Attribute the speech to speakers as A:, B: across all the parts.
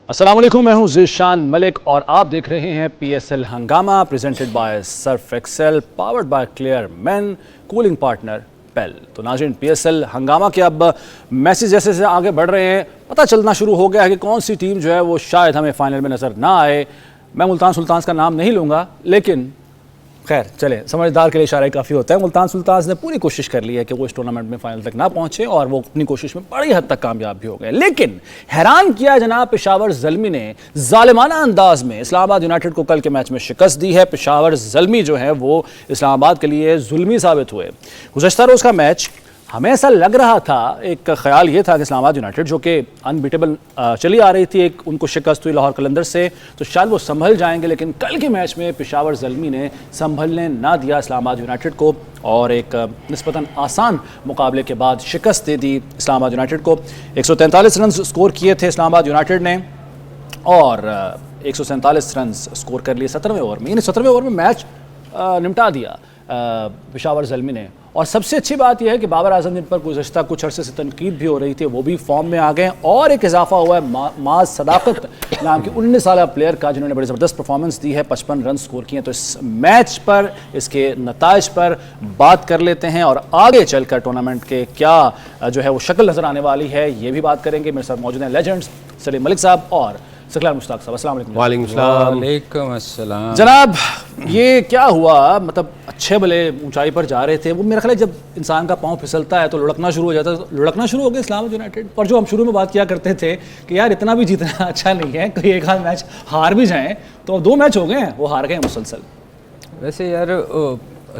A: अस्सलाम वालेकुम, मैं हूं ज़ीशान मलिक और आप देख रहे हैं PSL हंगामा presented by Surf Excel powered by Clear Men cooling partner PEL. तो नाज़रीन, PSL हंगामा के अब मैसेज जैसे जैसे आगे बढ़ रहे हैं पता चलना शुरू हो गया है कि कौन सी टीम जो है वो शायद हमें फाइनल में नज़र ना आए। मैं मुल्तान सुल्तान्स का नाम नहीं लूँगा, लेकिन खैर चले, समझदार के लिए इशारा काफ़ी होता है। मुल्तान सुल्तान्स ने पूरी कोशिश कर ली है कि वो इस टूर्नामेंट में फाइनल तक ना पहुंचे और वो अपनी कोशिश में बड़ी हद तक कामयाब भी हो गए। लेकिन हैरान किया जनाब पेशावर ज़ल्मी ने जालिमाना अंदाज में इस्लामाबाद यूनाइटेड को कल के मैच में शिकस्त दी है। पेशावर ज़ल्मी जो है वो इस्लामाबाद के लिए जुल्मी साबित हुए। गुज़श्ता रोज़ का मैच हमें ऐसा लग रहा था, एक ख्याल ये था कि इस्लामाबाद यूनाइटेड जो कि अनबीटेबल चली आ रही थी, एक उनको शिकस्त हुई लाहौर कलंदर से, तो शायद वो संभल जाएंगे। लेकिन कल के मैच में पेशावर ज़ल्मी ने संभलने ना दिया इस्लामाबाद यूनाइटेड को और एक निस्बतन आसान मुकाबले के बाद शिकस्त दे दी इस्लामाबाद यूनाइटेड को। 143 रन स्कोर किए थे इस्लामाबाद यूनाइटेड ने और 147 रन स्कोर कर लिए 17वें ओवर में। यानी 17वें ओवर में मैच निपटा दिया पेशावर ज़ल्मी ने। और सबसे अच्छी बात यह है कि बाबर आजम, जिन पर गुज़श्ता कुछ अरसे से तनकीद भी हो रही थी, वो भी फॉर्म में आ गए और एक इजाफा हुआ है माज सदाकत नाम की 19 साल प्लेयर का, जिन्होंने बड़ी ज़बरदस्त परफॉर्मेंस दी है, 55 रन स्कोर किए। तो इस मैच पर, इसके नताइज पर बात कर लेते हैं और आगे चलकर टूर्नामेंट के क्या जो है वो शक्ल नज़र आने वाली है, ये भी बात करेंगे। मेरे साथ मौजूद हैं लेजेंड्स सलीम मलिक साहब और सकलार मुश्ताक साहब। अस्सलाम
B: वालेकुम अस्सलाम।
A: जनाब, ये क्या हुआ? मतलब अच्छे भले ऊंचाई पर जा रहे थे, वो मेरा ख्याल है जब इंसान का पांव फिसलता है तो लुढ़कना शुरू हो जाता है। तो लुढ़कना शुरू हो गया इस्लामाबाद यूनाइटेड पर। जो हम शुरू में बात किया करते थे कि यार इतना भी जीतना अच्छा नहीं है, कोई एक आध मैच हार भी जाएं, तो 2 मैच हो गए हैं वो हार गए मुसलसल।
B: वैसे यार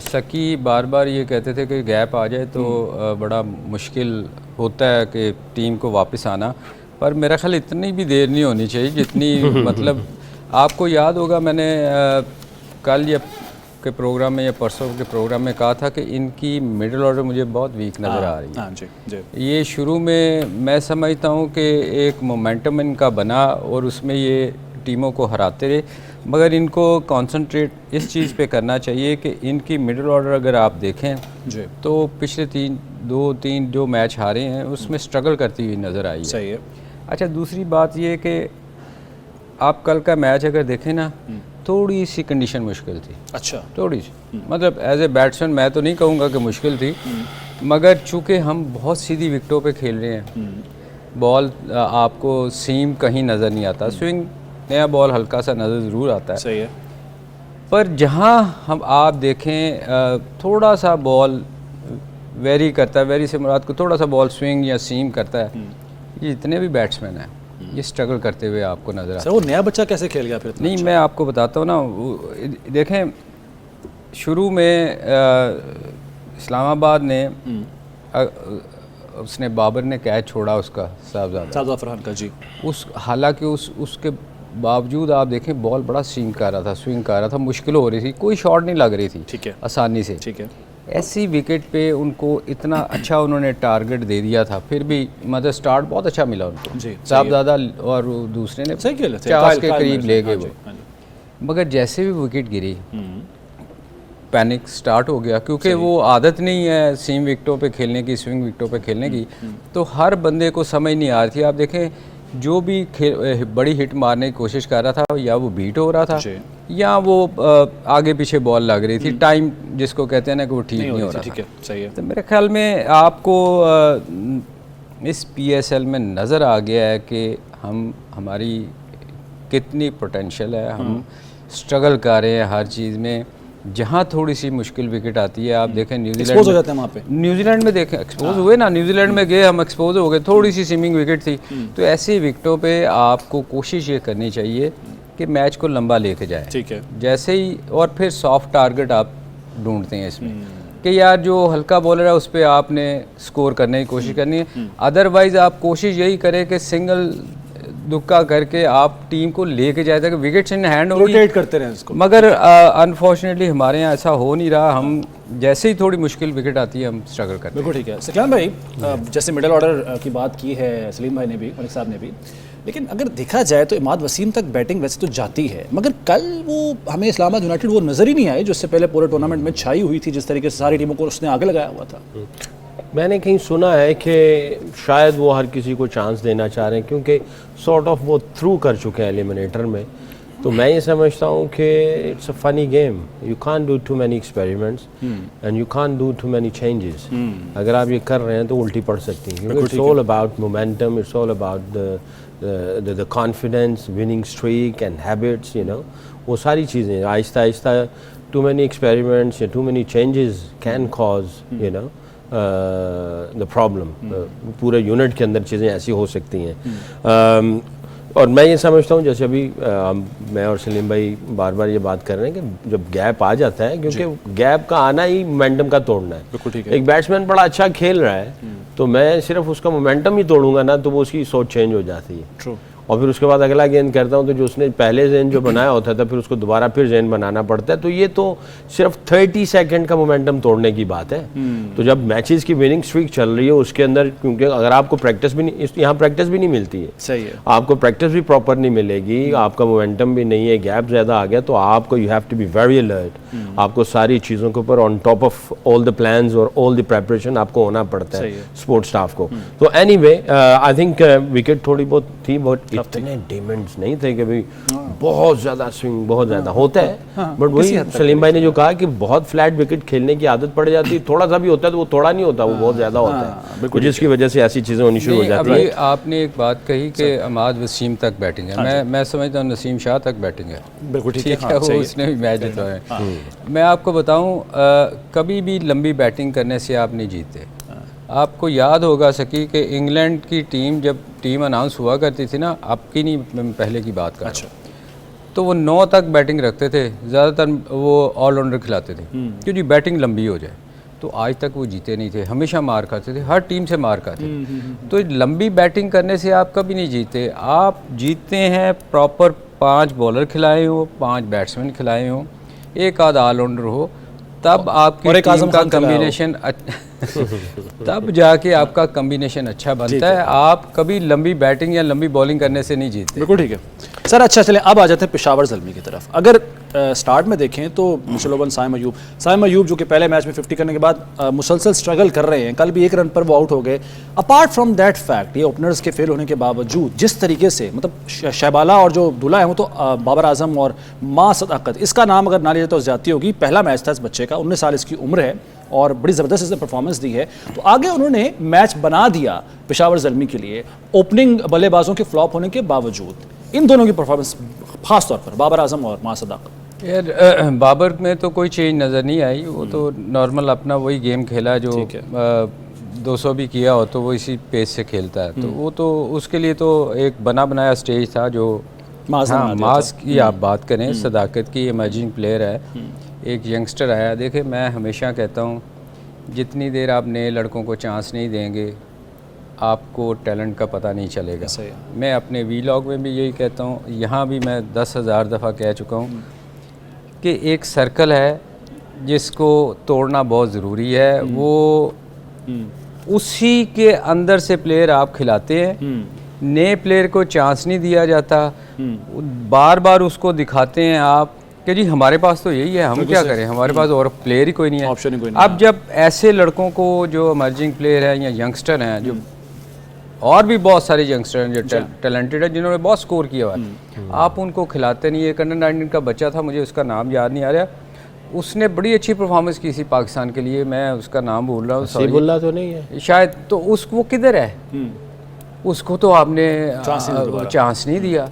B: सकी बार बार ये कहते थे कि गैप आ जाए तो बड़ा मुश्किल होता है कि टीम को वापस आना, पर मेरा ख्याल इतनी भी देर नहीं होनी चाहिए जितनी मतलब आपको याद होगा मैंने कल या के प्रोग्राम में या परसों के प्रोग्राम में कहा था कि इनकी मिडिल ऑर्डर मुझे बहुत वीक नज़र आ रही है।
A: हाँ, जी।
B: ये शुरू में मैं समझता हूँ कि एक मोमेंटम इनका बना और उसमें ये टीमों को हराते रहे, मगर इनको कंसंट्रेट इस चीज़ पे करना चाहिए कि इनकी मिडिल ऑर्डर अगर आप देखें
A: जी
B: तो पिछले 2-3 जो मैच हारे हैं उसमें स्ट्रगल करती हुई नज़र आई है।
A: सही है।
B: अच्छा, दूसरी बात ये कि आप कल का मैच अगर देखें ना, थोड़ी सी कंडीशन मुश्किल थी।
A: अच्छा,
B: थोड़ी सी, मतलब एज ए बैट्समैन मैं तो नहीं कहूँगा कि मुश्किल थी, मगर चूँकि हम बहुत सीधी विकेटों पे खेल रहे हैं, बॉल आपको सीम कहीं नज़र नहीं आता, स्विंग नया बॉल हल्का सा नज़र ज़रूर आता है।
A: सही है।
B: पर जहाँ हम आप देखें थोड़ा सा बॉल वेरी करता है, वेरी से मुराद को थोड़ा सा बॉल स्विंग या सीम करता है, ये जितने भी बैट्समैन हैं ये स्ट्रगल करते हुए आपको नज़र आता है।
A: वो नया बच्चा कैसे खेल गया फिर?
B: नहीं, मैं आपको बताता हूँ ना, देखें शुरू में इस्लामाबाद ने उसने बाबर ने कैच छोड़ा उसका
A: साहब फरहान का, जी।
B: हालांकि उसके बावजूद आप देखें बॉल बड़ा स्विंग कर रहा था, मुश्किल हो रही थी, कोई शॉट नहीं लग रही थी,
A: ठीक है,
B: आसानी से।
A: ठीक है।
B: ऐसी विकेट पे उनको इतना अच्छा उन्होंने टारगेट दे दिया था, फिर भी मतलब स्टार्ट बहुत अच्छा मिला उनको। साहबजादा और दूसरे ने 50 के करीब ले गए वो, मगर जैसे भी विकेट गिरी पैनिक स्टार्ट हो गया, क्योंकि वो आदत नहीं है सीम विकेटों पे खेलने की, स्विंग विकेटों पे खेलने की, तो हर बंदे को समझ नहीं आ रही थी। आप देखें जो भी बड़ी हिट मारने की कोशिश कर रहा था, या वो बीट हो रहा था या वो आगे पीछे बॉल लग रही थी, टाइम जिसको कहते हैं ना कि वो ठीक नहीं हो रहा।
A: ठीक है, सही है।
B: तो मेरे ख्याल में आपको इस PSL में नज़र आ गया है कि हमारी कितनी पोटेंशियल है, हम स्ट्रगल कर रहे हैं हर चीज़ में। जहाँ थोड़ी सी मुश्किल विकेट आती है, आप देखें न्यूजीलैंड
A: हो जाते हैं वहाँ पे,
B: न्यूजीलैंड में देखें एक्सपोज हुए ना, न्यूजीलैंड में गए हम, एक्सपोज हो गए, थोड़ी सी स्विमिंग विकेट थी। तो ऐसी विकेटों पे आपको कोशिश ये करनी चाहिए कि मैच को लंबा लेके जाए,
A: ठीक है,
B: जैसे ही, और फिर सॉफ्ट टारगेट आप ढूंढते हैं इसमें कि यार जो हल्का बॉलर है उस पर आपने स्कोर करने की कोशिश करनी है। अदरवाइज आप कोशिश यही करें कि सिंगल दुक्का करके आप टीम को लेके जाए ताकि विकेट्स इन हैंड हो,
A: रोटेट करते रहें इसको।
B: मगर अनफॉर्चुनेटली हमारे यहाँ ऐसा हो नहीं रहा। हम जैसे ही थोड़ी मुश्किल विकेट आती है हम स्ट्रगल करते हैं।
A: बिल्कुल ठीक है। सकलान भाई, जैसे मिडल ऑर्डर की बात की है सलीम भाई ने भी, मलिक साहब ने भी, लेकिन अगर देखा जाए तो इमाद वसीम तक बैटिंग वैसे तो जाती है, मगर कल वो हमें इस्लामाबाद यूनाइटेड वो नज़र ही नहीं आई जो इससे पहले पूरे टूर्नामेंट में छाई हुई थी, जिस तरीके से सारी टीमों को उसने आगे लगाया हुआ था।
C: मैंने कहीं सुना है कि शायद वो हर किसी को चांस देना चाह रहे हैं क्योंकि सॉर्ट ऑफ वो थ्रू कर चुके हैं एलिमिनेटर में। तो मैं ये समझता हूँ कि it's a funny game, you can't do too many experiments and you can't do too many changes. अगर आप ये कर रहे हैं तो उल्टी पड़ सकती हैं, क्योंकि it's all about momentum, it's all about the confidence, winning streak and habits, you know, वो सारी चीज़ें आहिस्ता आहिस्ता टू मैनी एक्सपेरिमेंट्स या too many changes can cause you know the problem. पूरे यूनिट के अंदर चीज़ें ऐसी हो सकती हैं। और मैं ये समझता हूँ जैसे अभी मैं और सलीम भाई बार बार ये बात कर रहे हैं कि जब गैप आ जाता है, क्योंकि गैप का आना ही मोमेंटम का तोड़ना है। एक बैट्समैन बड़ा अच्छा खेल रहा है तो मैं सिर्फ उसका मोमेंटम ही तोड़ूंगा ना, तो वो उसकी सोच चेंज हो जाती है। और फिर उसके बाद अगला गेंद करता हूँ तो जो उसने पहले जेन जो बनाया होता था फिर उसको दोबारा फिर जेन बनाना पड़ता है। तो ये तो सिर्फ 30 सेकंड का मोमेंटम तोड़ने की बात है। तो जब मैचेस की विनिंग स्ट्रीक चल रही है उसके अंदर, क्योंकि अगर आपको प्रैक्टिस भी नहीं, यहाँ प्रैक्टिस भी नहीं मिलती है,
A: सही है, आपको
C: आपको प्रैक्टिस भी प्रॉपर नहीं मिलेगी, आपका मोमेंटम भी नहीं है, गैप ज़्यादा आ गया, तो आपको you have to be very alert. आपको सारी चीज़ों के ऊपर on top of all the plans और ऑल द प्रेपरेशन आपको होना पड़ता है स्पोर्ट्स स्टाफ को। तो एनीवे आई थिंक विकेट थोड़ी बहुत थी, बट इतने डेमेंट्स नहीं थे कि भाई बहुत ज़्यादा स्विंग, बहुत ज़्यादा होता है। बट वही सलीम भाई ने जो कहा कि बहुत फ्लैट विकेट खेलने की आदत पड़ जाती है, थोड़ा सा भी होता है तो वो थोड़ा नहीं होता, वो बहुत ज़्यादा होता है, जिसकी वजह से ऐसी चीज़ें होनी शुरू हो जाती है।
B: आपने एक बात कही कि अमाद वसीम तक बैटिंग है, मैं समझता हूँ नसीम शाह तक बैटिंग है,
A: बिल्कुल ठीक है,
B: वो उसने भी मैच जितवाया है। मैं आपको बताऊँ, कभी भी लंबी बैटिंग करने से आप नहीं जीते। आपको याद होगा सकी कि इंग्लैंड की टीम जब टीम अनाउंस हुआ करती थी ना, आपकी नहीं, मैं पहले की बात कर रहा हूँ, तो वो 9 तक बैटिंग रखते थे, ज़्यादातर वो ऑलराउंडर खिलाते थे क्योंकि बैटिंग लंबी हो जाए। तो आज तक वो जीते नहीं थे, हमेशा मार खाते थे, हर टीम से मार खाते। तो लंबी बैटिंग करने से आप कभी नहीं जीते। आप जीतते हैं प्रॉपर 5 बॉलर खिलाए हो, 5 बैट्समैन खिलाए हो, एक आध ऑलराउंडर हो, तब आपकी टीम का कम्बिनेशन तब जाके आपका कम्बिनेशन अच्छा बनता है। आप कभी लंबी बैटिंग या लंबी बॉलिंग करने से नहीं जीतते।
A: बिल्कुल ठीक है सर। अच्छा चलें अब आ जाते हैं पेशावर ज़ल्मी की तरफ। अगर स्टार्ट में देखें तो मिचेल ओवन, साइम अयूब जो कि पहले मैच में 50 करने के बाद मुसलसल स्ट्रगल कर रहे हैं, कल भी 1 रन पर वो आउट हो गए। अपार्ट फ्रॉम दैट फैक्ट, ये ओपनर्स के फेल होने के बावजूद जिस तरीके से, मतलब शहबाला और जो दूल्हा है वो तो बाबर आजम और माँ सदाकत, इसका नाम अगर ना लिया तो ज़्यादती होगी। पहला मैच था इस बच्चे का, 19 साल इसकी उम्र है और बड़ी ज़बरदस्त इसने परफॉर्मेंस दी है। तो आगे उन्होंने मैच बना दिया पेशावर ज़ल्मी के लिए, ओपनिंग बल्लेबाजों के फ्लॉप होने के बावजूद। इन दोनों की परफॉर्मेंस खास तौर पर बाबर आजम और माँ सदाकत।
B: यार बाबर में तो कोई चेंज नज़र नहीं आई, वो तो नॉर्मल अपना वही गेम खेला जो 200 भी किया हो तो वो इसी पेस से खेलता है। तो वो तो उसके लिए तो एक बना बनाया स्टेज था जो मास की आप बात करें, सदाकत की इमर्जिंग प्लेयर है, एक यंगस्टर आया। देखिए मैं हमेशा कहता हूँ जितनी देर आप नए लड़कों को चांस नहीं देंगे आपको टैलेंट का पता नहीं चलेगा। मैं अपने वीलॉग में भी यही कहता हूँ, यहाँ भी मैं 10,000 दफ़ा कह चुका हूँ कि एक सर्कल है जिसको तोड़ना बहुत ज़रूरी है। वो उसी के अंदर से प्लेयर आप खिलाते हैं, नए प्लेयर को चांस नहीं दिया जाता, बार बार उसको दिखाते हैं आप कि जी हमारे पास तो यही है, हम क्या करें, हमारे पास और प्लेयर ही कोई नहीं है,
A: ऑप्शन ही कोई नहीं।
B: अब जब ऐसे लड़कों को जो इमर्जिंग प्लेयर है या यंगस्टर हैं, जो और भी बहुत सारे यंगस्टर हैं जो टैलेंटेड है, जिन्होंने बहुत स्कोर किया हुआ है, आप उनको खिलाते नहीं। एक अंडर 19 का बच्चा था, मुझे उसका नाम याद नहीं आ रहा, उसने बड़ी अच्छी परफॉर्मेंस की थी पाकिस्तान के लिए, मैं उसका नाम भूल रहा हूँ,
C: हसीबुल्लाह तो नहीं है
B: शायद, तो वो किधर है, उसको तो आपने चांस नहीं दिया।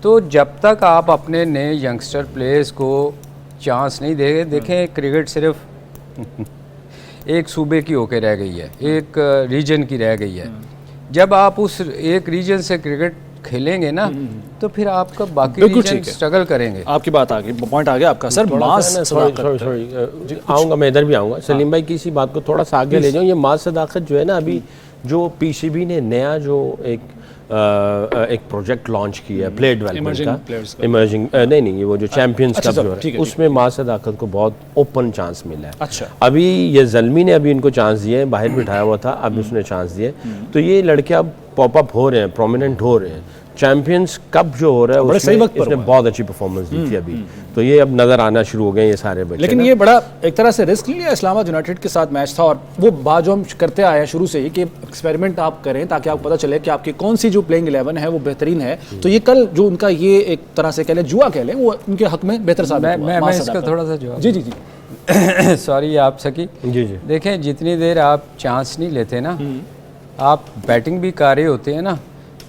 B: तो जब तक आप अपने नए यंगस्टर प्लेयर्स को चांस नहीं देंगे, देखें क्रिकेट सिर्फ एक सूबे की होके रह गई है, एक रीजन की रह गई है। जब आप उस एक रीजन से क्रिकेट खेलेंगे ना तो फिर आपका बाकी रीजन स्ट्रगल करेंगे।
A: आपकी बात आ गई, पॉइंट आ गया आपका सर।
C: सॉरी आऊँगा, मैं इधर भी आऊँगा। सलीम भाई की इसी बात को थोड़ा सा आगे ले जाऊँ। ये माँ सदाकत जो है ना, अभी जो पीसीबी ने नया जो एक प्रोजेक्ट लॉन्च किया है प्लेयर डेवलपमेंट का, इमर्जिंग नहीं ये वो जो चैंपियंस कप जो है उसमें माँ सदाकत को बहुत ओपन चांस मिला है।
A: अच्छा,
C: अभी ये ज़ल्मी ने अभी इनको चांस दिए, बाहर बिठाया हुआ था, अब उसने चांस दिए, तो ये लड़के अब पॉपअप हो रहे हैं, प्रोमिनेंट हो रहे हैं। चैंपियंस कप जो हो रहा है उसमें इसने बहुत अच्छी परफॉर्मेंस दी थी अभी, तो ये अब नज़र आना शुरू हो गए ये सारे बच्चे।
A: लेकिन ये बड़ा एक तरह से रिस्क नहीं लिया, इस्लामाबाद यूनाइटेड के साथ मैच था और वो बात जो हम करते आए हैं शुरू से ही कि एक्सपेरिमेंट आप करें ताकि आपको पता चले कि आपकी कौन सी जो प्लेइंग 11 है वो बेहतरीन है। तो ये कल जो उनका ये एक तरह से कह लें जुआ कह लें, वो उनके हक में बेहतर साबित हुआ।
B: मैं इसका थोड़ा सा जवाब
A: जी जी जी
B: सॉरी आप सकी
C: जी जी
B: देखें, जितनी देर आप चांस नहीं लेते ना, आप बैटिंग भी कर रहे होते हैं ना,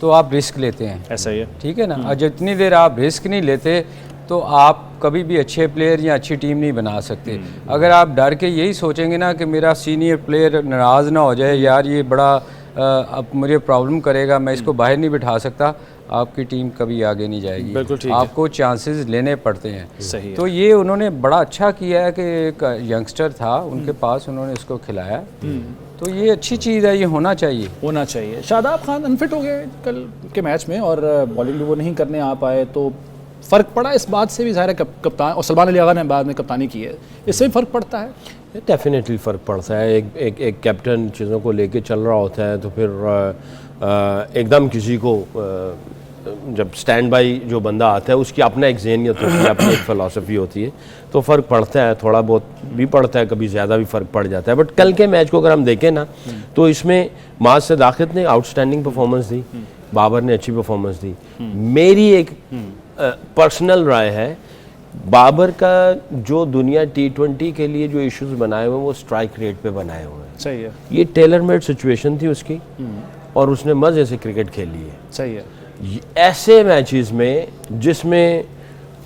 B: तो आप रिस्क लेते हैं,
A: ऐसा ही है,
B: ठीक है ना। और जितनी देर आप रिस्क नहीं लेते तो आप कभी भी अच्छे प्लेयर या अच्छी टीम नहीं बना सकते। अगर आप डर के यही सोचेंगे ना कि मेरा सीनियर प्लेयर नाराज़ ना हो जाए, यार ये बड़ा अब मुझे प्रॉब्लम करेगा, मैं इसको बाहर नहीं बिठा सकता, आपकी टीम कभी आगे नहीं जाएगी।
A: बिल्कुल ठीक
B: आपको चांसेस लेने पड़ते हैं।
A: सही है।
B: तो ये उन्होंने बड़ा अच्छा किया है कि एक यंगस्टर था उनके पास, उन्होंने उसको खिलाया, तो ये अच्छी चीज़ है, ये होना चाहिए।
A: शादाब खान अनफिट हो गए कल के मैच में और बॉलिंग भी वो नहीं करने आ पाए, तो फ़र्क पड़ा इस बात से भी, ज़ाहिर है कप्तान और सलमान अली आगा ने बाद में कप्तानी की है, इससे भी फ़र्क पड़ता है।
C: डेफिनेटली फ़र्क पड़ता है। एक कैप्टन चीज़ों को लेके चल रहा होता है तो फिर एकदम किसी को जब स्टैंड बाई जो बंदा आता है उसकी अपना एक ज़हनियत होती है, अपनी एक फ़िलासफ़ी होती है, तो फ़र्क पड़ता है, थोड़ा बहुत भी पड़ता है, कभी ज़्यादा भी फ़र्क पड़ जाता है। बट कल के मैच को अगर हम देखें ना, तो इसमें माज सदाकत ने आउटस्टैंडिंग परफॉर्मेंस दी, बाबर ने अच्छी परफॉर्मेंस दी। मेरी एक पर्सनल राय है, बाबर का जो दुनिया T20 के लिए जो इश्यूज बनाए हुए हैं वो स्ट्राइक रेट पे बनाए हुए हैं।
A: सही है,
C: ये टेलर मेड सिचुएशन थी उसकी और उसने मज़े से क्रिकेट खेली है।
A: सही है।
C: ऐसे मैचेस में जिसमें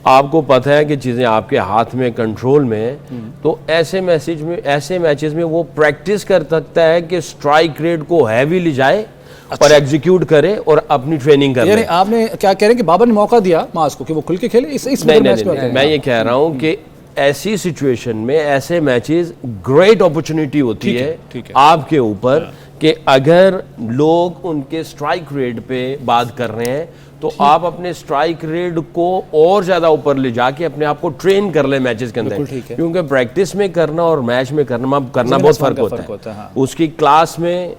C: आपको पता है कि चीज़ें आपके हाथ में, कंट्रोल में है, तो ऐसे मैचेस में वो प्रैक्टिस कर सकता है कि स्ट्राइक रेट को हैवी जाए और एग्जीक्यूट करे और अपनी ट्रेनिंग करे।
A: यानी आपने क्या कह रहे हैं कि बाबर ने मौका दिया मास को कि वो खुल के खेले इस मैच में?
C: मैं ये कह रहा हूँ कि ऐसी सिचुएशन में ऐसे मैचेस ग्रेट अपॉर्चुनिटी होती है आपके ऊपर कि अगर लोग उनके स्ट्राइक रेट पे बात कर रहे हैं तो आप अपने स्ट्राइक रेट को और ज्यादा ऊपर ले जाके अपने आप को ट्रेन कर ले मैचेस के अंदर, क्योंकि प्रैक्टिस में करना और मैच में करना बहुत फर्क होता है। उसकी क्लास में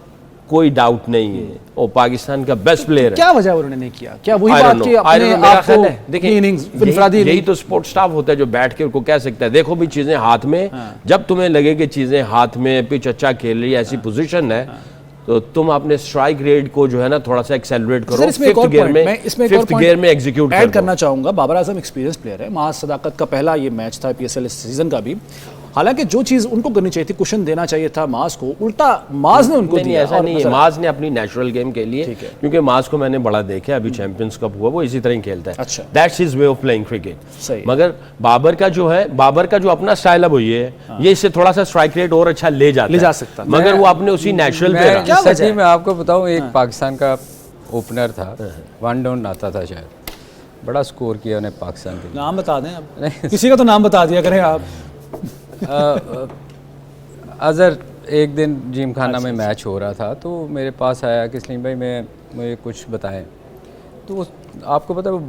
C: कोई डाउट नहीं है, और पाकिस्तान का बेस्ट प्लेयर है।
A: क्या वजह उन्होंने नहीं किया? क्या वही बात कि अपने आप को देखिए,
C: यही तो स्पोर्ट स्टाफ होता है जो बैठ के उनको कह सकता है देखो भी चीजें हाथ में, जब तुम्हें लगे कि चीजें हाथ में, पिच अच्छा खेल रही है, ऐसी पोजीशन है, तो तुम अपने स्ट्राइक रेट को जो है ना थोड़ा सा एक्सेलरेट करो, फिफ्थ गियर में एग्जीक्यूट
A: ऐड करना चाहूंगा। बाबर आजम एक्सपीरियंस प्लेयर है, माज सदाकत का पहला ये मैच था PSL इस सीजन का भी, हालांकि जो चीज उनको करनी चाहिए थी, कुशन देना चाहिए था माज को, उल्टा माज ने उनको दिया।
C: ऐसा नहीं है, माज ने अपनी नेचुरल गेम के लिए, क्योंकि माज को मैंने बड़ा देखा, अभी चैंपियंस कप हुआ वो इसी तरह ही खेलता है,
A: अच्छा,
C: that's his way of playing cricket. मगर बाबर का जो अपना स्टाइल है वो ये है, ये इससे थोड़ा सा स्ट्राइक रेट और अच्छा ले जा सकता, मगर वो अपने उसी नेचुरल पे।
B: सच्ची मैं आपको बताऊं, एक पाकिस्तान का ओपनर था, 1 डाउन आता था शायद, बड़ा स्कोर किया उन्हें पाकिस्तान के लिए।
A: नाम बता दें आप, किसी का तो नाम बता दिया करें आप।
B: अजहर एक दिन जिम खाना में मैच हो रहा था, तो मेरे पास आया कि सलीम भाई मुझे कुछ बताएं, तो आपको पता है वो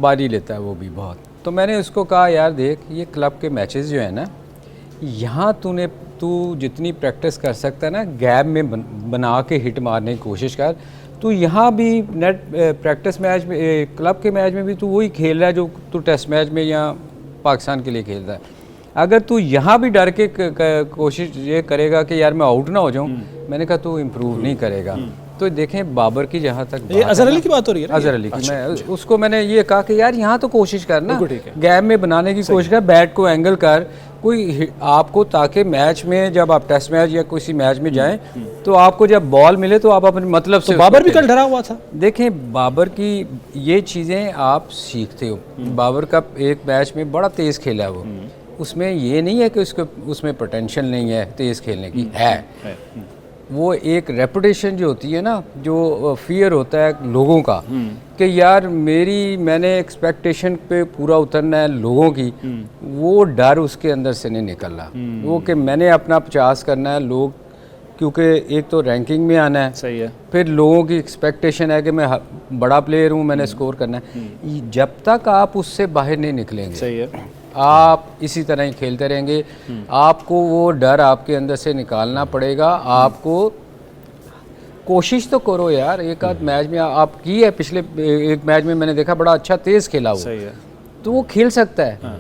B: बारी लेता है वो भी बहुत, तो मैंने उसको कहा यार देख, ये क्लब के मैचेस जो है ना, यहाँ तू जितनी प्रैक्टिस कर सकता है ना, गैप में बना के हिट मारने की कोशिश कर, तो यहाँ भी नेट प्रैक्टिस मैच में, क्लब के मैच में भी तू वही खेल रहा है जो तू टेस्ट मैच में या पाकिस्तान के लिए खेल रहा है। अगर तू यहाँ भी डर के कोशिश ये करेगा कि यार मैं आउट ना हो जाऊँ, मैंने कहा तू इम्प्रूव नहीं करेगा। तो देखें बाबर की जहाँ तक
A: ये अजहर अली की बात हो रही है,
B: अजहर अली की, मैं उसको मैंने ये कहा कि यार यहाँ तो कोशिश करना, गैप में बनाने की कोशिश कर, बैट को एंगल कर कोई आपको, ताकि मैच में जब आप टेस्ट मैच या किसी मैच में जाएं तो आपको जब बॉल मिले तो आप अपने मतलब से।
A: बाबर भी कल डरा हुआ था।
B: देखें बाबर की ये चीज़ें आप सीखते हो, बाबर का एक मैच में बड़ा तेज़ खेला वो, उसमें ये नहीं है कि उसमें पोटेंशियल नहीं है तेज़ खेलने की, है वो एक रेपुटेशन जो होती है ना, जो फियर होता है लोगों का कि यार मैंने एक्सपेक्टेशन पे पूरा उतरना है लोगों की, वो डर उसके अंदर से नहीं निकल रहा, वो कि मैंने अपना 50 करना है, लोग क्योंकि एक तो रैंकिंग में आना है,
A: सही है,
B: फिर लोगों की एक्सपेक्टेशन है कि मैं बड़ा प्लेयर हूँ, मैंने स्कोर करना है, जब तक आप उससे बाहर नहीं निकलेंगे,
A: सही है,
B: आप इसी तरह ही खेलते रहेंगे, आपको वो डर आपके अंदर से निकालना पड़ेगा, आपको कोशिश तो करो यार, एक आध मैच में आप की है, पिछले एक मैच में मैंने देखा बड़ा अच्छा तेज खेला वो,
A: सही है,
B: तो वो खेल सकता है,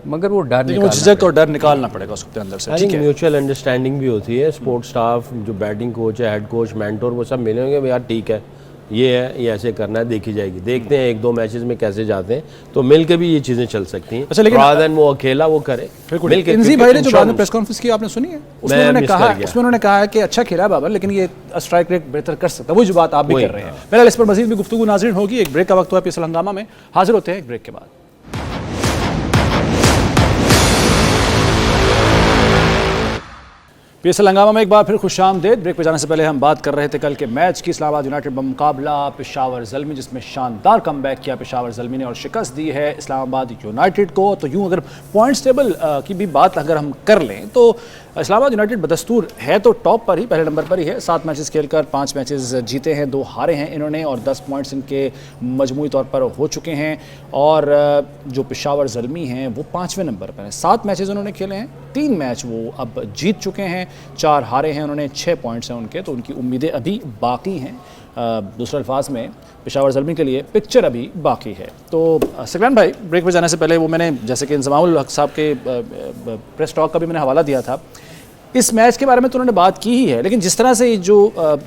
B: मगर वो डर
A: लेकिन वो झिझक और डर निकालना पड़ेगा उसके अंदर से। ठीक है,
C: म्यूचुअल अंडरस्टैंडिंग भी होती है, स्पोर्ट्स स्टाफ जो बैटिंग कोच है, हेड कोच, मेंटोर, वो सब मिलेंगे, यार ठीक है ये है, ये ऐसे करना है, देखी जाएगी, देखते हैं एक दो मैचेस में कैसे जाते हैं, तो मिल के भी ये चीज़ें चल सकती हैं।
A: अच्छा, लेकिन
C: वो अकेला वो करे।
A: इंजी भाई ने जो बाद में प्रेस कॉन्फ्रेंस की आपने सुनी है, उसमें उन्होंने कहा है कि अच्छा खेला बाबर, लेकिन ये स्ट्राइक रेट बेहतर कर सकता है, वही जो बात आप भी कर रहे हैं। मेरा इस पर मजीद भी गुफ्तगू नाज़रीन होगी, एक ब्रेक का वक्त हुआ है पीएसएल हंगामा में, हाजिर होते हैं एक ब्रेक के बाद। पीएसएल हंगामा में एक बार फिर खुशामदीद। ब्रेक पे जाने से पहले हम बात कर रहे थे कल के मैच की, इस्लामाबाद यूनाइटेड मुकाबला पेशावर ज़ल्मी, जिसमें शानदार कमबैक किया पेशावर ज़ल्मी ने और शिकस्त दी है इस्लामाबाद यूनाइटेड को। तो यूं अगर पॉइंट्स टेबल की भी बात अगर हम कर लें तो इस्लामाबाद यूनाइटेड बदस्तूर है तो टॉप पर ही, पहले नंबर पर ही है। 7 मैचेस खेलकर 5 मैचेस जीते हैं, 2 हारे हैं इन्होंने, और 10 पॉइंट्स इनके मजमूई तौर पर हो चुके हैं। और जो पेशावर ज़ल्मी हैं वो 5वें नंबर पर हैं, 7 मैचेस उन्होंने खेले हैं, 3 मैच वो अब जीत चुके हैं, 4 हारे हैं उन्होंने, 6 पॉइंट्स हैं उनके, तो उनकी उम्मीदें अभी बाकी हैं। दूसरे अल्फाज में पेशावर ज़ल्मी के लिए पिक्चर अभी बाकी है। तो सकलान भाई, ब्रेक पे जाने से पहले वो मैंने जैसे कि इंज़मामुल हक साहब के प्रेस टॉक का भी मैंने हवाला दिया था, इस मैच के बारे में तो उन्होंने बात की ही है, लेकिन जिस तरह से जो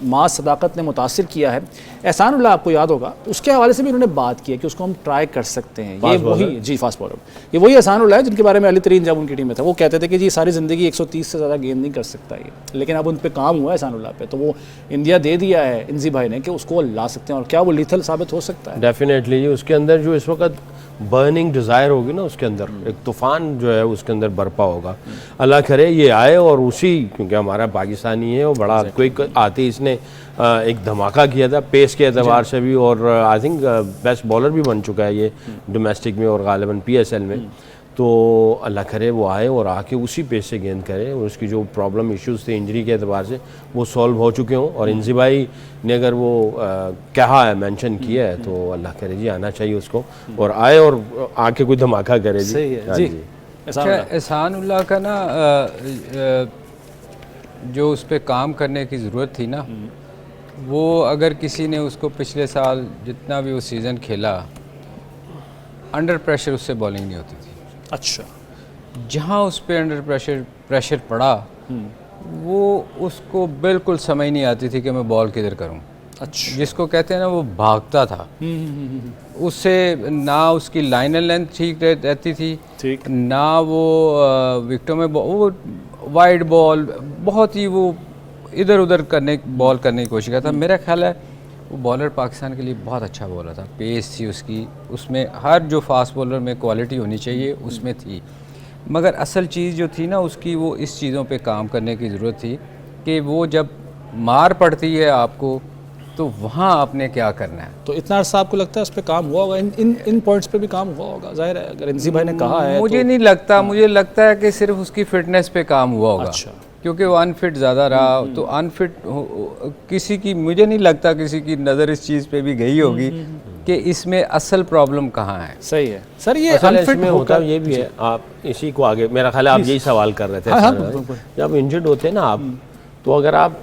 A: मास सदाकत ने मुतासिर किया है, एहसानुल्लाह आपको याद होगा, उसके हवाले से भी उन्होंने बात की है कि उसको हम ट्राई कर सकते हैं। ये वही जी फास्ट बॉलर, ये वही एहसानुल्लाह है जिनके बारे में अली तरीन जब उनकी टीम में था वो कहते थे कि जी सारी ज़िंदगी 130 से ज़्यादा गेंद नहीं कर सकता ये, लेकिन अब उन पर काम हुआ है एहसानुल्लाह पे, तो वो इंडिया दे दिया है इंजी भाई ने कि उसको ला सकते हैं। और क्या वो लीथल साबित हो सकता है?
C: डेफिनेटली उसके अंदर जो इस वक्त बर्निंग डिज़ायर होगी ना, उसके अंदर एक तूफ़ान जो है उसके अंदर बरपा होगा। अल्लाह करे ये आए और उसी, क्योंकि हमारा पाकिस्तानी है वो बड़ा क्विक आते, इसने एक धमाका किया था पेस के एतबार से भी, और आई थिंक बेस्ट बॉलर भी बन चुका है ये डोमेस्टिक में और गालिबन पीएसएल में। तो अल्लाह करे वो आए और आके उसी पेस से गेंद करे, और उसकी जो प्रॉब्लम इश्यूज़ थे इंजरी के एतबार से वो सॉल्व हो चुके हों। और इंजी भाई ने अगर वो कहा है, मेंशन किया है, तो अल्लाह करे जी आना चाहिए उसको, और आए और आके कोई धमाका करे जी।
A: सही है जी।
B: अच्छा, एहसानुल्लाह का ना जो उस पर काम करने की ज़रूरत थी ना, वो अगर किसी ने उसको पिछले साल जितना भी वो सीज़न खेला, अंडर प्रेशर उससे बॉलिंग नहीं होती थी।
A: अच्छा,
B: जहाँ उस पर अंडर प्रेशर पड़ा, वो उसको बिल्कुल समझ नहीं आती थी कि मैं बॉल किधर करूँ।
A: अच्छा,
B: जिसको कहते हैं ना, वो भागता था, उससे ना उसकी लाइनर लेंथ ठीक रहती थी,
A: ठीक
B: ना वो विकेटों में वो वाइड बॉल बहुत ही वो इधर उधर बॉल करने की कोशिश करता था। मेरा ख्याल है वो बॉलर पाकिस्तान के लिए बहुत अच्छा बॉलर था, पेस थी उसकी, उसमें हर जो फास्ट बॉलर में क्वालिटी होनी चाहिए उसमें थी, मगर असल चीज़ जो थी ना उसकी, वो इस चीज़ों पे काम करने की ज़रूरत थी कि वो जब मार पड़ती है आपको तो वहाँ आपने क्या करना है।
A: तो इतना अर्सा आपको लगता है उस पर काम हुआ होगा, इन पॉइंट्स पे भी काम हुआ होगा? जाहिर है अगर इंजी भाई ने कहा है,
B: मुझे नहीं लगता, मुझे लगता है कि सिर्फ उसकी फिटनेस पे काम हुआ होगा।
A: अच्छा,
B: क्योंकि वो अनफिट ज़्यादा रहा, तो अनफिट किसी की, मुझे नहीं लगता किसी की नज़र इस चीज़ पे भी गई होगी कि इसमें असल प्रॉब्लम कहाँ है।
A: सही है सर, ये
C: अनफिट में होता ये भी है। आप इसी को आगे, मेरा ख्याल है आप यही सवाल कर रहे थे, जब इंजर्ड होते हैं ना आप, तो अगर आप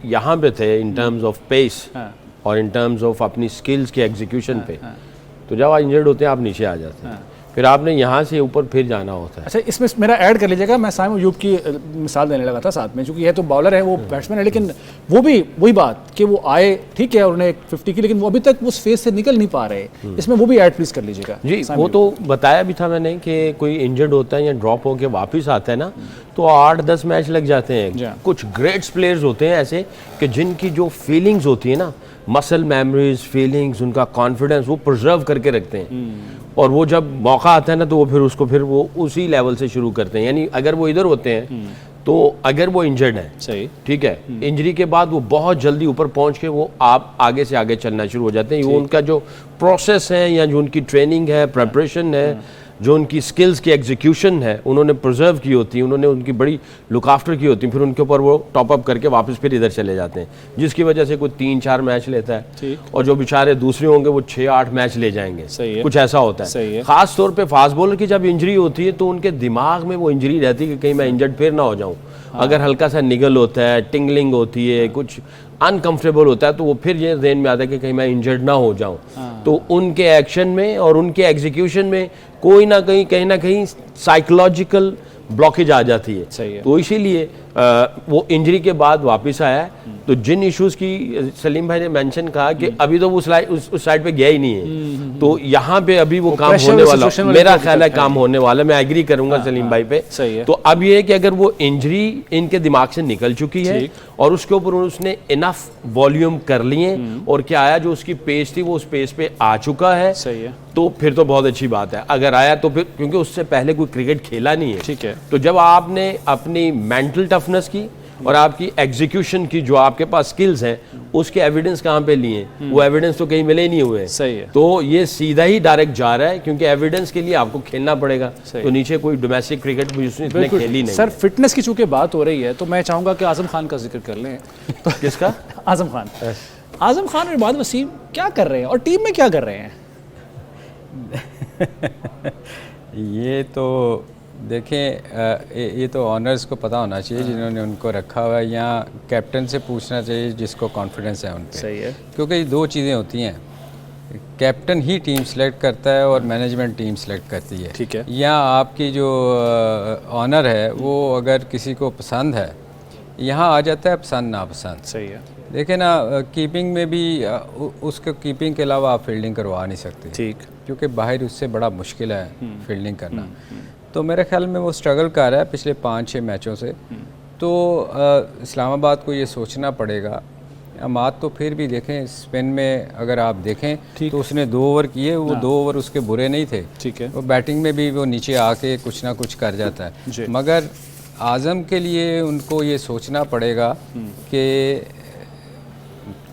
C: यहाँ पे थे इन टर्म्स ऑफ पेस और इन टर्म्स ऑफ अपनी स्किल्स के एग्जीक्यूशन पे, तो जब आप इंजर्ड होते हैं आप नीचे आ जाते हैं, फिर आपने यहाँ से ऊपर फिर जाना होता है।
A: अच्छा, इसमें मेरा ऐड कर लीजिएगा, मैं साइम अयूब की मिसाल देने लगा था साथ में, क्योंकि ये तो बॉलर है, वो बैट्समैन है, लेकिन वो भी वही बात कि वो आए, ठीक है, उन्होंने 50 की, लेकिन वो अभी तक उस फेज से निकल नहीं पा रहे। इसमें वो भी ऐड प्लीज़ कर लीजिएगा
C: जी। वो तो बताया भी था मैंने कि कोई इंजर्ड होता है या ड्रॉप होकर वापस आता है ना, तो 8-10 मैच लग जाते हैं। कुछ ग्रेट्स प्लेयर्स होते हैं ऐसे कि जिनकी जो फीलिंग्स होती है ना, मसल मेमोरीज, फीलिंग्स, उनका कॉन्फिडेंस वो प्रिजर्व करके रखते हैं, और वो जब मौका आता है ना तो वो फिर उसको फिर वो उसी लेवल से शुरू करते हैं। यानी अगर वो इधर होते हैं तो अगर वो इंजर्ड है, सही ठीक है, इंजरी के बाद वो बहुत जल्दी ऊपर पहुंच के वो आप आगे से आगे चलना शुरू हो जाते हैं। वो उनका जो प्रोसेस है या जो उनकी ट्रेनिंग है, प्रेपरेशन है, जो उनकी स्किल्स की एग्जीक्यूशन है, उन्होंने प्रिजर्व की होती है, उन्होंने उनकी बड़ी लुक आफ्टर की होती है, फिर उनके ऊपर वो टॉप अप करके वापस फिर इधर चले जाते हैं, जिसकी वजह से कोई 3-4 मैच लेता है, और जो बेचारे दूसरे होंगे वो 6-8 मैच ले जाएंगे। कुछ ऐसा होता है। खास तौर पे फास्ट बॉलर की जब इंजरी होती है तो उनके दिमाग में वो इंजरी रहती है कि कहीं मैं इंजर्ड फिर ना हो जाऊँ। अगर हल्का सा निगल होता है, टिंगलिंग होती है, कुछ अनकंफर्टेबल होता है तो वो फिर ये ज़हन में आता है कि कहीं मैं इंजर्ड ना हो जाऊं। तो उनके एक्शन में और उनके एग्जीक्यूशन में कोई ना कहीं ना कहीं साइकोलॉजिकल ब्लॉकेज आ जाती है।
A: सही है।
C: तो इसीलिए वो इंजरी के बाद वापस आया है। तो जिन इश्यूज की सलीम भाई ने मेंशन कहा कि अभी तो वो उस साइड पे गया ही नहीं है, तो यहाँ पे अभी वो काम होने वाला, मेरा ख्याल है काम होने वाला, मैं एग्री करूंगा सलीम भाई पे।
A: सही है।
C: तो अब ये है कि अगर वो इंजरी इनके दिमाग से निकल चुकी है और उसके ऊपर उसने इनफ वॉल्यूम कर लिए और क्या आया जो उसकी पेस थी वो उस पेस पे आ चुका है,
A: सही है,
C: तो फिर तो बहुत अच्छी बात है। अगर आया तो फिर, क्योंकि उससे पहले कोई क्रिकेट खेला नहीं है,
A: ठीक है,
C: तो जब आपने अपनी मेंटल टफनेस की और आपकी एग्जीक्यूशन की, जो आपके पास स्किल्स हैं, उसके एविडेंस कहाँ पे लिए? वो एविडेंस तो कहीं मिले ही नहीं हुए।
A: सही है।
C: तो ये सीधा ही डायरेक्ट जा रहा है, क्योंकि एविडेंस के लिए आपको खेलना पड़ेगा। तो नीचे कोई डोमेस्टिक क्रिकेट इतने खेली नहीं।
A: सर फिटनेस की चूंकि बात हो रही है तो मैं चाहूंगा कि आजम खान का जिक्र कर लें। तो
C: किसका?
A: आजम खान। आजम खान और इबाद वसीम क्या कर रहे हैं और टीम में क्या कर रहे हैं?
B: ये तो देखें, ये तो ऑनर्स को पता होना चाहिए जिन्होंने उनको रखा हुआ है, या कैप्टन से पूछना चाहिए जिसको कॉन्फिडेंस है उन पे।
A: सही है।
B: क्योंकि ये दो चीज़ें होती हैं, कैप्टन ही टीम सेलेक्ट करता है और मैनेजमेंट टीम सेलेक्ट करती है।
A: ठीक है।
B: या आपकी जो ऑनर है वो अगर किसी को पसंद है, यहाँ आ जाता है पसंद नापसंद।
A: सही है।
B: देखें ना, कीपिंग में भी उसको कीपिंग के अलावा आप फील्डिंग करवा नहीं सकते।
A: ठीक।
B: क्योंकि बाहर उससे बड़ा मुश्किल है फील्डिंग करना। तो मेरे ख्याल में वो स्ट्रगल कर रहा है पिछले 5-6 मैचों से। तो इस्लामाबाद को ये सोचना पड़ेगा। अमाद तो फिर भी देखें, स्पिन में अगर आप देखें तो उसने 2 ओवर किए, वो 2 ओवर उसके बुरे नहीं थे।
A: ठीक है।
B: वो बैटिंग में भी वो नीचे आके कुछ ना कुछ कर जाता है। मगर आज़म के लिए उनको ये सोचना पड़ेगा कि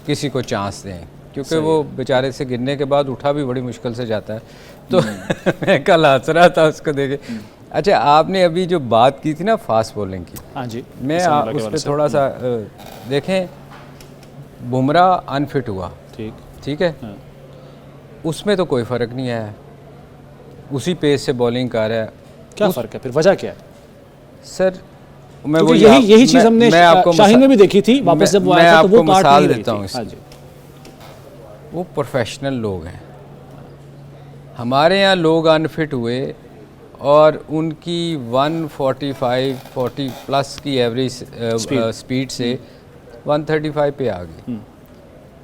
B: किसी को चांस दें, क्योंकि वो बेचारे से गिरने के बाद उठा भी बड़ी मुश्किल से जाता है। तो मैं कल हंस रहा था उसको देखे। अच्छा, आपने अभी जो बात की थी ना फास्ट बॉलिंग की,
A: हाँ जी,
B: मैं उस पर थोड़ा सा देखें, बुमराह अनफिट हुआ, ठीक है, उसमें तो कोई फ़र्क नहीं आया, उसी पेस से बॉलिंग कर रहा है।
A: क्या फ़र्क है फिर? वजह क्या है
B: सर? मैं
A: वो यही चीज़ हमने शाहीन में भी देखी थी। वापस जब वो आया था तो वो
B: मिसाल देता हूँ। वो प्रोफेशनल लोग हैं। हमारे यहाँ लोग अनफिट हुए और उनकी 145-40 प्लस की एवरेज स्पीड से 135 पे आ गई,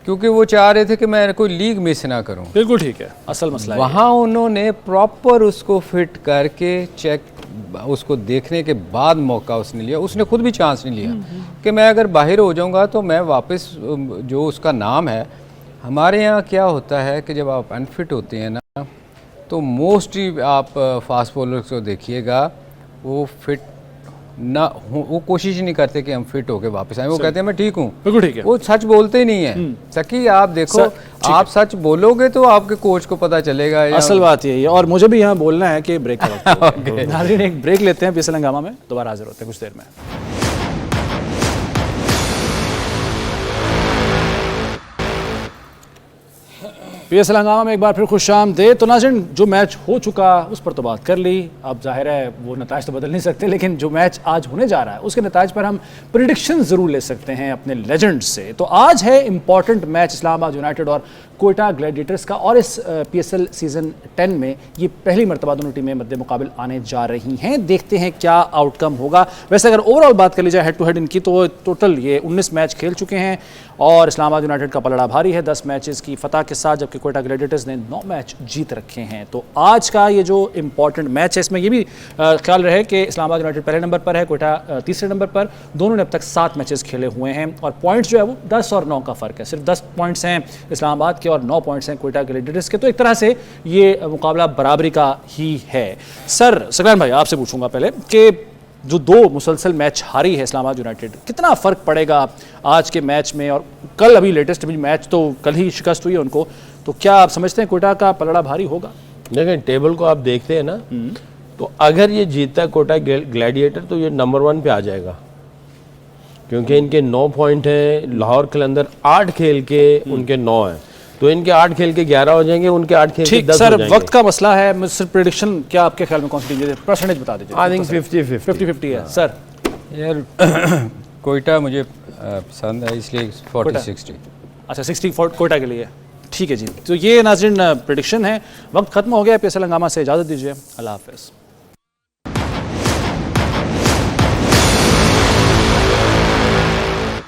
B: क्योंकि वो चाह रहे थे कि मैं कोई लीग मिस ना करूं।
A: बिल्कुल ठीक है, असल मसला
B: वहाँ उन्होंने प्रॉपर उसको फिट करके चेक, उसको देखने के बाद मौका उसने लिया। उसने खुद भी चांस नहीं लिया कि मैं अगर बाहर हो जाऊंगा तो मैं वापस, जो उसका नाम है, हमारे यहाँ क्या होता है कि जब आप अनफिट होते हैं ना, तो मोस्टली आप फास्ट बॉलर्स को देखिएगा, वो फिट ना वो कोशिश नहीं करते कि हम फिट होके वापस आए। वो कहते हैं मैं ठीक हूँ।
A: बिल्कुल ठीक है।
B: वो सच बोलते ही नहीं है। सकी आप देखो, आप सच बोलोगे तो आपके कोच को पता चलेगा।
A: असल बात यही है। और मुझे भी यहाँ बोलना है कि ब्रेक का नाज़रीन एक ब्रेक लेते हैं, पीएसएल हंगामा में दोबारा हाजिर होते हैं कुछ देर में। पीएसएल हंगामा में एक बार फिर खुशामदीद। तो नाज़रीन, जो मैच हो चुका उस पर तो बात कर ली। अब जाहिर है वो नताइज तो बदल नहीं सकते, लेकिन जो मैच आज होने जा रहा है उसके नताइज पर हम प्रिडिक्शन ज़रूर ले सकते हैं अपने लेजेंड्स से। तो आज है इंपॉर्टेंट मैच इस्लामाबाद यूनाइटेड और कोयटा ग्लैडिएटर्स का, और इस पीएसएल सीज़न 10 में ये पहली मरतबा दोनों टीमें मद्दे मुकाबिल आने जा रही हैं। देखते हैं क्या आउटकम होगा। वैसे अगर ओवरऑल बात कर ली जाए हेड टू हेड इनकी, तो टोटल ये 19 मैच खेल चुके हैं और इस्लामाबाद यूनाइटेड का पलड़ा भारी है 10 मैचेस की फतह के साथ, जबकि कोयटा ग्लैडिएटर्स ने 9 मैच जीत रखे हैं। तो आज का ये जो इंपॉर्टेंट मैच है, इसमें ये भी ख्याल रहे कि इस्लामाबाद यूनाइटेड पहले नंबर पर है, कोयटा तीसरे नंबर पर। दोनों ने अब तक 7 मैचेस खेले हुए हैं और पॉइंट्स जो है वो 10 और 9 का फ़र्क है। सिर्फ 10 पॉइंट्स हैं इस्लामाबाद के और 9 पॉइंट्स हैं कोयटा ग्लैडिएटर्स के। तो एक तरह से ये मुकाबला बराबरी का ही है। सर सकलान भाई, आपसे पूछूंगा पहले कि जो 2 मुसलसल मैच हारी है इस्लामाबाद यूनाइटेड, कितना फ़र्क पड़ेगा आज के मैच में? और कल अभी लेटेस्ट भी मैच तो कल ही शिकस्त हुई है उनको, तो क्या आप समझते हैं कोयटा का पलड़ा भारी होगा?
C: देखें, टेबल को आप देखते हैं ना, तो अगर ये जीतता है कोयटा ग्लैडिएटर तो ये नंबर 1 पे आ जाएगा, क्योंकि इनके 9 पॉइंट हैं। लाहौर कलंदर 8 खेल के उनके 9 हैं, तो इनके 8 खेल के 11 हो जाएंगे, उनके 8 खेल के 10 हो जाएंगे।
A: सर वक्त का मसला है, मुझसे प्रेडिक्शन क्या आपके ख्याल में कौन सी परसेंटेज बता दीजिए?
C: आई थिंक 50-50
A: है सर।
B: यार कोयटा मुझे पसंद है, इसलिए 40-60।
A: अच्छा 60 कोयटा के लिए, ठीक है जी। तो ये नाज़रीन प्रेडिक्शन है। वक्त खत्म हो गया, PSL हंगामा से इजाज़त दीजिए, अल्लाह हाफ़िज़।